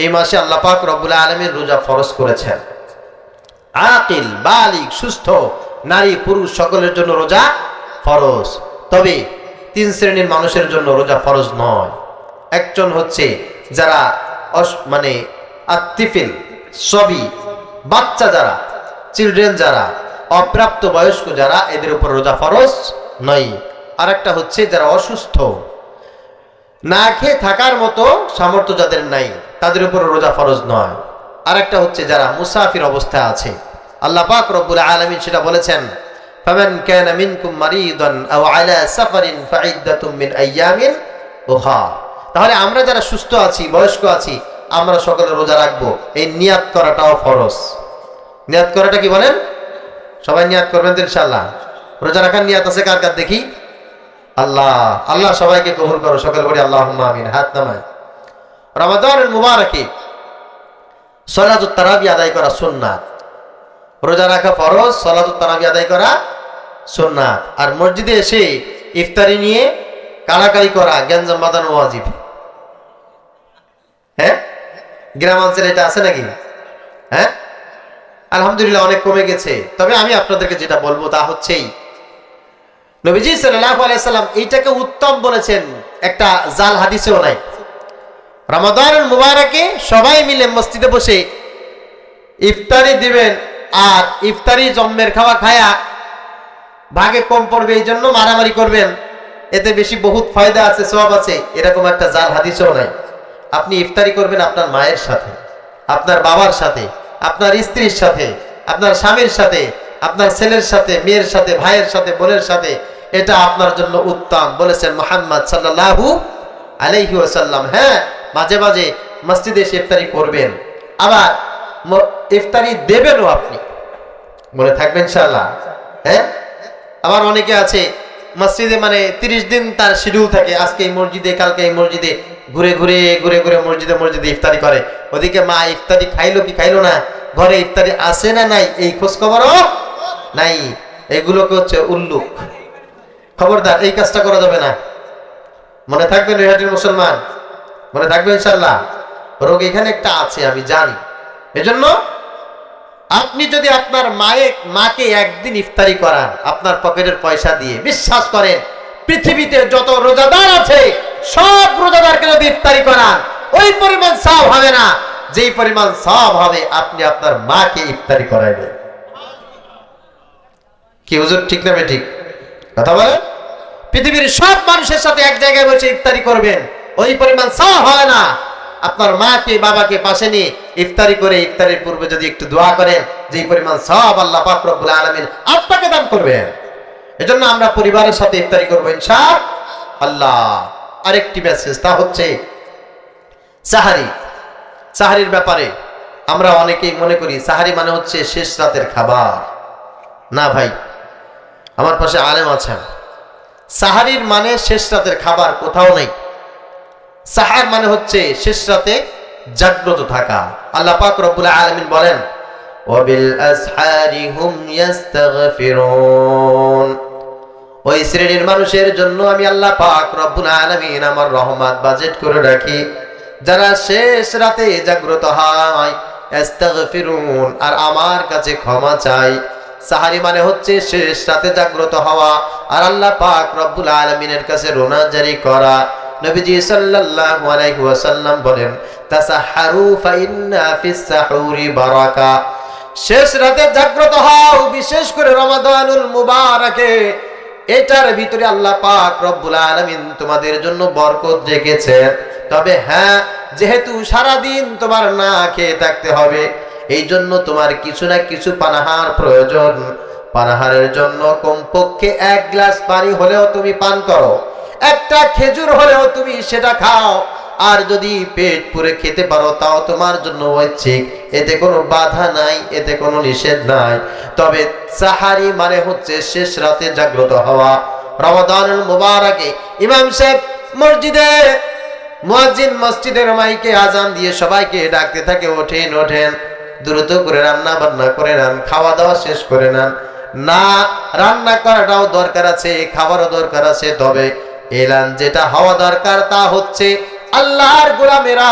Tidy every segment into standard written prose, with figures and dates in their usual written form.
এই মাসে আল্লাহ পাক রব্বুল আলামিন রোজা ফরজ করেছেন। আকিল বালিগ সুস্থ নারী পুরুষ সকলের জন্য রোজা ফরজ। তবে 3 শ্রেণীর মানুষের জন্য রোজা ফরজ নয়। একজন হচ্ছে যারা মানে আত্তিফিল সবি বাচ্চা, যারা চিলড্রেন, যারা অপ্রাপ্ত বয়স্ক, যারা এদের উপর রোজা ফরজ নয়। আর একটা হচ্ছে যারা অসুস্থ, না খেয়ে থাকার মতো সামর্থ্য যাদের নাই, তাদের উপর রোজা ফরজ নয়। আর একটা হচ্ছে যারা মুসাফির অবস্থায় আছে। আল্লাহ পাক রব্বুল আলামিন সেটা বলেছেন, ফামান কানা মিনকুম মারিদান আও আলা সাফারিন ফাইদ্দাতুম মিন আইয়ামিন উখরা। তাহলে আমরা যারা সুস্থ আছি, বয়স্ক আছি, আমরা সকলে রোজা রাখবো। এই নিয়াত করাটাও ফরজ। নিয়াত করাটা কি বলেন? সবাই নিয়াত করবেন তো ইনশাআল্লাহ। রোজা রাখার নিয়াত আছে কার কার দেখি? আল্লাহ আল্লাহ সবাইকে কবুল করো, সকলে বলি আল্লাহুম্মা আমিন। হাত নামায়। রমাদানুল মুবারাকে সালাতুত তারাবি আদায় করা সুন্নাত। রোজা রাখা ফরজ, সালাতুত তারাবি আদায় করা সুন্নাত। আর মসজিদে এসে ইফতারি নিয়ে কাড়াকাড়ি করা, গ্যাঞ্জাম বাঁধানো ওয়াজিব। হ্যাঁ, গ্রামাঞ্চলে এটা আছে নাকি? হ্যাঁ, আলহামদুলিল্লাহ অনেক কমে গেছে। তবে আমি আপনাদেরকে যেটা বলবো তা হচ্ছেই, নবীজি সাল্লাল্লাহু আলাইহি সাল্লাম এইটাকে উত্তম বলেছেন, একটা জাল হাদিসেও নাই। রমাদানুল মুবারাকে সবাই মিলে মসজিদে বসে ইফতারি দিবেন, আর ইফতারি জম্মের খাওয়া খায়া ভাগে কম পড়বে এই জন্য মারামারি করবেন, এতে বেশি বহুত ফায়দা আছে, সওয়াব আছে, এরকম একটা জাল হাদিসেও নাই। আপনি ইফতারি করবেন আপনার মায়ের সাথে, আপনার বাবার সাথে, আপনার স্ত্রীর সাথে, আপনার স্বামীর সাথে, আপনার ছেলের সাথে, মেয়ের সাথে, ভাইয়ের সাথে, বোনের সাথে। এটা আপনার জন্য উত্তম বলেছেন মুহাম্মদ সাল্লাল্লাহু আলাইহি ওয়াসাল্লাম। হ্যাঁ, মাঝে মাঝে মসজিদে এসে ইফতারি করবেন, আবার ইফতারি দেবেনও আপনি, মনে থাকবেন ইনশাআল্লাহ। হ্যাঁ, আবার অনেকে আছে মসজিদে মানে 30 দিন তার শিডিউল থাকে, আজকে এই মসজিদে, কালকে এই মসজিদে, ঘুরে ঘুরে ঘুরে ঘুরে মসজিদে মসজিদে ইফতারি করে। ওদিকে মা ইফতারি খাইলো কি খাইলো না, ঘরে ইফতারি আছে না নাই, এই খোঁজ খবরও নাই। এগুলোকে হচ্ছে উল্লুক। খবরদার, এই কাজটা করা যাবে না। মনে থাকবেন রেহাটির মুসলমান, মনে থাকবে ইনশাআল্লাহ। রোগ এখানে একটা আছে আমি জানি। এজন্য আপনি যদি আপনার মাকে একদিন ইফতারি করান আপনার পকেটের পয়সা দিয়ে, বিশ্বাস করেন পৃথিবীতে যত রোজাদার আছে সব রোজাদারকে যদি ইফতারি করান ওই পরিমাণ সওয়াব হবে না যেই পরিমাণ সওয়াব হবে আপনি আপনার মাকে ইফতারি করাইবেন। কি হুজুর, ঠিক না ঠিক কথা বলেন? পৃথিবীর সব মানুষের সাথে এক জায়গায় বসে ইফতারি করবেন, ওই পরিমাণ সওয়াব হয় না। আপনার মাকে বাবাকে পাশে নিয়ে ইফতারি করে ইফতারির পূর্বে যদি একটু দোয়া করেন, যে পরিমাণ সওয়াব আল্লাহ পাক রব্বুল আলামিন আপনাকে দান করবেন। এজন্য আমরা পরিবারের সাথে ইফতারি করব ইনশাআল্লাহ। আরেকটি মেসেজ, তা হচ্ছে সাহারি। সাহারির ব্যাপারে আমরা অনেকেই মনে করি সাহারি মানে হচ্ছে শেষ রাতের খাবার। না ভাই, আমার পাশে আলেম আছেন, সাহারির মানে শেষ রাতের খাবার কোথাও নেই। সাহার মানে হচ্ছে শেষ রাতে জাগ্রত থাকা। আল্লাহ পাক রব্বুল আলামিন বলেন, ওয়াবিল আসহারি হুম ইস্তাগফিরুন। ওই শ্রেণীর মানুষের জন্য আমি আল্লাহ পাক রব্বুল আলামিন আমার রহমত বাজেট করে রাখি যারা শেষ রাতে জাগ্রত হয়, ইস্তাগফিরুন, আর আমার কাছে ক্ষমা চাই। সাহারি মানে হচ্ছে শেষ রাতে জাগ্রত হওয়া আর আল্লাহ পাক রব্বুল আলামিনের কাছে রোনাজারি করা। নবীজি সাল্লাল্লাহু আলাইহি ওয়াসাল্লাম বলেন, তাসাহারু ফাইন্না ফিস সাহুরি বারাকা। শেষ রাতে জাগ্রত হও, বিশেষ করে রমাদানুল মুবারাকে, এটার ভিতরে আল্লাহ পাক রব্বুল আলামিন তোমাদের জন্য বরকত রেখেছেন। তবে হ্যাঁ, যেহেতু সারা দিন তোমার না খেয়ে থাকতে হবে, এই জন্য তোমার কিছু না কিছু পানাহার প্রয়োজন। পানাহারের জন্য কমপক্ষে 1 গ্লাস পানি হলেও তুমি পান করো, একটা খেজুর হলেও তুমি সেটা খাও। আর যদি পেট পুরে খেতে পারো তাও তোমার জন্য ঐচ্ছিক, এতে কোনো বাধা নাই, এতে কোনো নিষেধ নাই। তবে সাহারি মানে হচ্ছে শেষ রাতে জাগ্রত হওয়া। রমাদানুল মুবারাকে ইমাম সাহেব মসজিদে, মুয়াজ্জিন মসজিদের মাইকে আজান দিয়ে সবাইকে ডাকতে থাকে, ওঠেন ওঠেন, দ্রুত করে রান্না বান্না করে নেন, খাওয়া দাওয়া শেষ করে নেন। না, রান্না করাটাও দরকার আছে, খাবারও দরকার আছে, তবে এলান যেটা হওয়া দরকার তা হচ্ছে আল্লাহর গোলামেরা,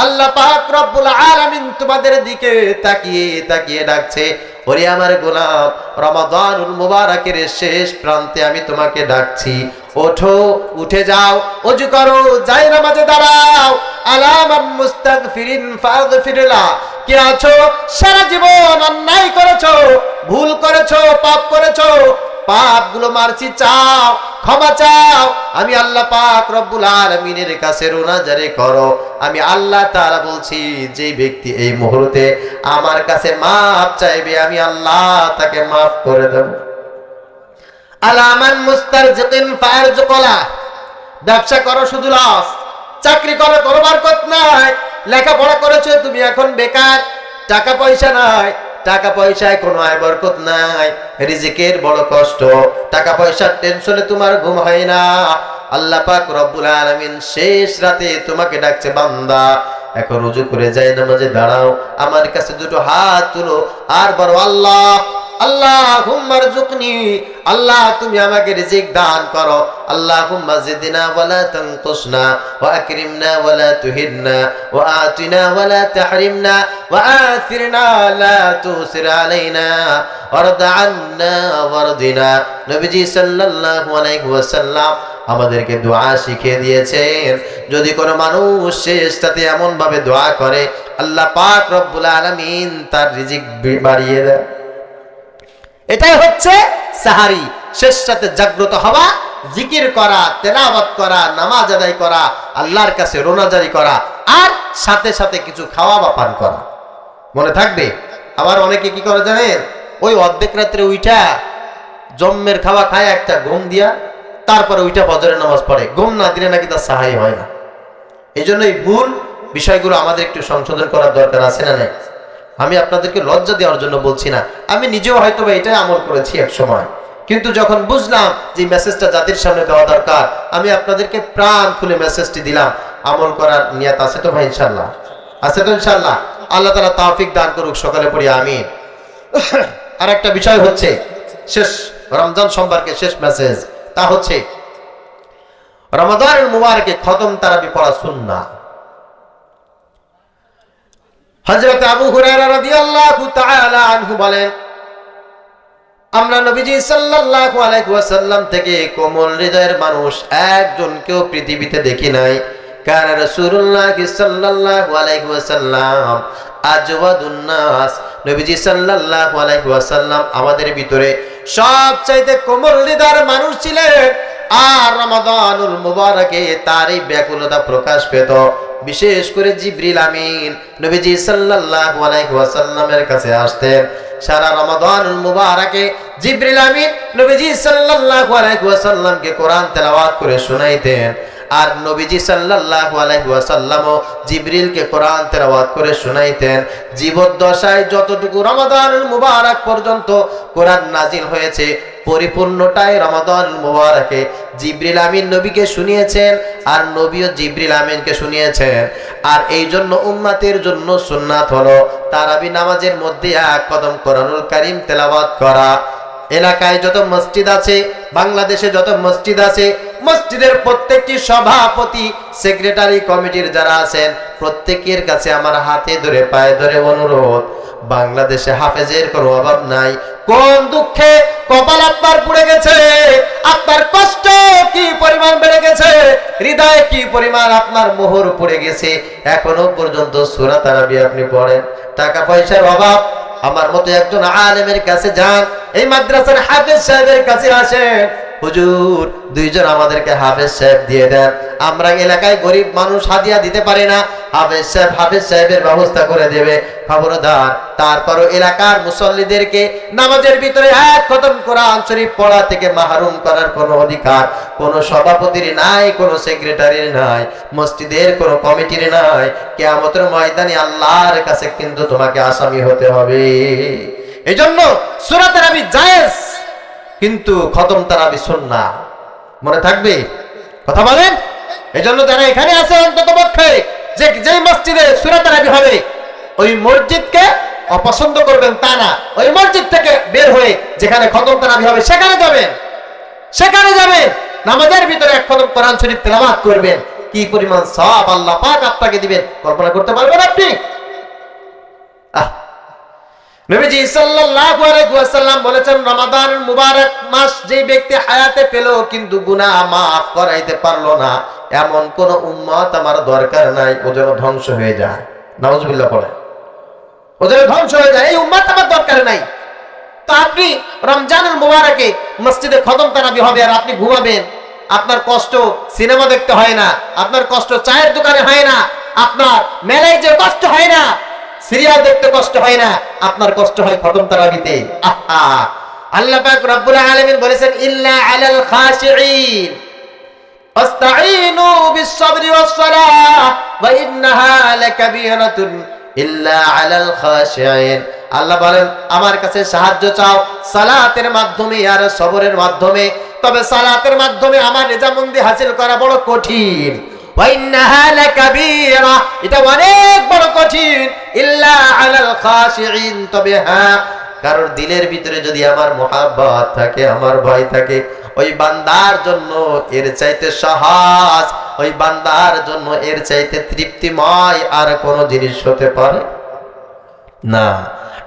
আল্লাহ পাক রব্বুল আলামিন তোমাদের দিকে তাকিয়ে তাকিয়ে ডাকছে, ওরে আমার গোলাম, রমাদানুল মুবারকের শেষ প্রান্তে আমি তোমাকে ডাকছি, ওঠো, উঠে যাও, ওযু করো, যাই নামাজে দাঁড়াও। আলামান মুস্তাগফিরিন ফাগফিরলা, কে আছো সারা জীবন অন্যায় করেছো, ভুল করেছো, পাপ করেছো, পাপগুলো মারছি চাও, ক্ষমা চাও, আমি আল্লাহ পাক রব্বুল আলামিনের কাছে রোনাজারি করো। আমি আল্লাহ তাআলা বলছি, যে ব্যক্তি এই মুহূর্তে আমার কাছে মাফ চাইবে আমি আল্লাহ তাকে মাফ করে দেব। আলামান মুস্তারজিকিন ফারজুকলা, ব্যবসা করো শুধু লস, চাকরি করো কোনো বরকত নাই, লেখাপড়া করেছো তুমি এখন বেকার, টাকা পয়সা নাই, টাকা পয়সায় কোনো আয় বরকত নাই, রিজিকের বড় কষ্ট, টাকা পয়সার টেনশনে তোমার ঘুম হয় না। আল্লাহ পাক রব্বুল আলামিন শেষ রাতে তোমাকে ডাকছে, বান্দা এখন রুজু করে যাই নামাজে দাঁড়াও, আমার কাছে দুটো হাত তুলো আর বলো, আল্লাহ আল্লাহুম্মা রযুকনি, আল্লাহ তুমি আমাকে রিজিক দান করো, আল্লাহুম্মা জিদনা ওয়ালা তানকুসনা ওয়া আকরিমনা ওয়ালা তুহিননা ওয়া আতিনা ওয়ালা তাহরিমনা ওয়া আথিরনা লা তুসির আলাইনা ওয়ারদা আন্না ওয়ারদিনা। নবীজি সাল্লাল্লাহু আলাইহি ওয়াসাল্লাম আমাদেরকে দোয়া শিখিয়ে দিয়েছেন, যদি কোনো মানুষ শেষ রাতে এমন ভাবে দোয়া করে আল্লাহ পাক রব্বুল আলামিন তার রিজিক বাড়িয়ে দেয়। এটাই হচ্ছে সাহারি, শেষ রাতে জাগ্রত হওয়া, জিকির করা, তেলাওয়াত করা, নামাজ আদায় করা, আল্লাহর কাছে রোনাজারি করা, আর সাথে সাথে কিছু খাওয়া বা পান করা। মনে থাকবে। আবার অনেকে কি করে জানেন, ওই অর্ধেক রাত্রে উইঠা জম্মের খাওয়া খায়, একটা ঘুম দিয়া, তারপরে উইঠা ফজরের নামাজ পড়ে, ঘুম না দিলে নাকি তার সাহাই হয় না। এই জন্য এই ভুল বিষয়গুলো আমাদের একটু সংশোধন করার দরকার আছে না নাই? আমি আপনাদেরকে লজ্জা দেওয়ার জন্য বলছি না, আমি নিজেও হয়তো এটাই আমল করেছি এক সময়, কিন্তু যখন বুঝলাম যে মেসেজটা জাতির সামনে দেওয়া দরকার, আমি আপনাদেরকে প্রাণ খুলে মেসেজটি দিলাম। আমল করার নিয়ত আছে তো ভাই? ইনশাআল্লাহ আছে তো ইনশাআল্লাহ। আল্লাহ তাআলা তৌফিক দান করুক, সকালে পড়ি আমিন। আর একটা বিষয় হচ্ছে, শেষ রমজান সম্পর্কে শেষ মেসেজ, তা হচ্ছে রমাদানুল মুবারকে খতম তারাবি পড়া সুন্নাহ। হযরত আবু হুরায়রা রাদিয়াল্লাহু তাআলা আনহু বলেন, আমরা নবীজি সাল্লাল্লাহু আলাইহি ওয়াসাল্লাম থেকে কোমল হৃদয়ের মানুষ একজনকেও পৃথিবীতে দেখি নাই। কানা রাসূলুল্লাহ সাল্লাল্লাহু আলাইহি ওয়াসাল্লাম আজওয়াদুন নাস, নবীজি সাল্লাল্লাহু আলাইহি ওয়াসাল্লাম আমাদের ভিতরে সবচাইতে কোমল হৃদয়ের মানুষ ছিলেন। আর রমাদানুল মুবারকে তার এই ব্যাকুলতা প্রকাশ পেত। বিশেষ করে জিবরিল আমিন নবীজি সাল্লাল্লাহু আলাইহি ওয়াসাল্লামের কাছে আসতেন। সারা রমাদানুল মুবারকে জিবরিল আমিন নবীজি সাল্লাল্লাহু আলাইহি ওয়াসাল্লামকে কোরআন তেলাওয়াত করে শোনাইতেন, আর নবীজি সাল্লাল্লাহু আলাইহি ওয়াসাল্লামও জিবরিলকে কোরআন তেলাওয়াত করে শোনাইতেন। জীবদ্দশায় যতটুকু রমাদানুল মুবারক পর্যন্ত কোরআন নাজিল হয়েছে, পরিপূর্ণটাই রমাদানুল মুবারকে জিবরিল আমিন নবীকে শুনিয়েছেন, আর নবীও জিবরিল আমিনকে শুনিয়েছেন। আর এই জন্য উম্মতের জন্য সুন্নাত হলো তারাবি নামাজের মধ্যে এক কদম কোরআনুল কারীম তেলাওয়াত করা। এলাকায় যত মসজিদ আছে, বাংলাদেশে যত মসজিদ আছে, মসজিদের প্রত্যেকটি সভাপতি, সেক্রেটারি কমিটির যারা আছেন, প্রত্যেকের কাছে আমার হাতে ধরে পায়ে ধরে অনুরোধ, বাংলাদেশে হাফেজের কোনো অভাব নাই। কোন দুঃখে কপাল আপনার পুড়ে গেছে, আপনার কষ্ট কি পরিমাণ বেড়ে গেছে, হৃদয়ে কি পরিমাণ আপনার মোহর পড়ে গেছে, এখনো পর্যন্ত সূরা তারাবি আপনি পড়েন। টাকা পয়সার অভাব, আমার মতো একজন আলেমের কাছে যান, এই মাদ্রাসার হাফেজ সাহেবের কাছে আসেন, হুজুর দুইজন আমাদেরকে হাফেজ সাহেব দিয়ে দেন। আমরা এলাকায় গরিব মানুষ হাদিয়া দিতে পারি না, হাফেজ সাহেবের ব্যবস্থা করে দেবে। খবরদার, তারপরও এলাকার মুসল্লিদেরকে নামাজের ভিতরে এক খতম কোরআন শরীফ পড়া থেকে মাহরুম করার কোনো অধিকার কোনো সভাপতির নাই, কোনো সেক্রেটারির নাই, মসজিদের কোনো কমিটির নাই। কিয়ামতের ময়দানে আল্লাহর কাছে কিন্তু তোমাকে আসামি হতে হবে। এজন্য সূরা তারাবি জায়েজ, কিন্তু খতম তারাবি সুন্নাহ। মনে থাকবে? কথা বলেন। এজন্য যারা এখানে আছে অন্তত পক্ষে যে মসজিদে সূরা তারাবি হবে, ওই মসজিদকে অপছন্দ করবেন তা না, ওই মসজিদ থেকে বের হয়ে যেখানে খতম তারাবি হবে সেখানে যাবেন, নামাজের ভিতরে এক খতম কোরআন শরীফ তেলাওয়াত করবেন। কি পরিমাণ সওয়াব আল্লাহ পাক আপনাকে দিবেন কল্পনা করতে পারবেন আপনি? নবীজি সাল্লাল্লাহু আলাইহি ওয়াসাল্লাম বলেছেন, রমাদানের মুবারক মাস যে ব্যক্তি হায়াতে পেল কিন্তু গুনাহ মাফ করাইতে পারলো না, এমন কোন উম্মত আমার দরকার নাই, ও যেন ধ্বংস হয়ে যায়। নাউজুবিল্লাহ পড়ে, ও যেন ধ্বংস হয়ে যায়, এই উম্মত আমার দরকার নাই। তো আপনি রমজানের মুবারকে মসজিদে খতম তারাবি হবে আর আপনি ঘুমাবেন। আপনার কষ্ট সিনেমা দেখতে হয় না, আপনার কষ্ট চায়ের দোকানে হয় না, আপনার মেলায় যে কষ্ট হয় না, সিরিয়াল দেখতে কষ্ট হয় না, আপনার কষ্ট হয় খতম তারাবিতে। আহা, আল্লাহ পাক রব্বুল আলামিন বলেছেন, ইল্লা আলাল খাশিঈন আস্তাঈনু বিস-সাবরি ওয়াস-সালাহ ওয়া ইন্নাহা লাকাবীরাতুন ইল্লা আলাল খাশিঈন। আল্লাহ বলেন, আমার কাছে সাহায্য চাও সালাতের মাধ্যমে আর সবরের মাধ্যমে, তবে সালাতের মাধ্যমে আমার রেজামন্দি হাসিল করা বড় কঠিন। ওয়া ইন্নাহা লাকাবীরা, এটা অনেক বড় কঠিন। ইল্লা আলাল খাশিঈন, তবে হ্যাঁ, কারোর দিলের ভিতরে যদি আমার মুহাব্বত থাকে, আমার ভয় থাকে, ওই বান্দার জন্য এর চাইতে সহজ, ওই বান্দার জন্য এর চাইতে তৃপ্তিময় আর কোন জিনিস হতে পারে না।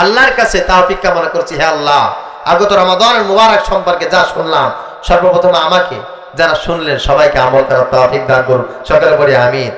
আল্লাহর কাছে তাওফিক কামনা করছি, হে আল্লাহ, আগত রমাদানের মুবারক সম্পর্কে যা শুনলাম, সর্বপ্রথম আমাকে যারা শুনলেন সবাইকে আমল করার তাওফিক দান করুন। সকলে বলি আমিন।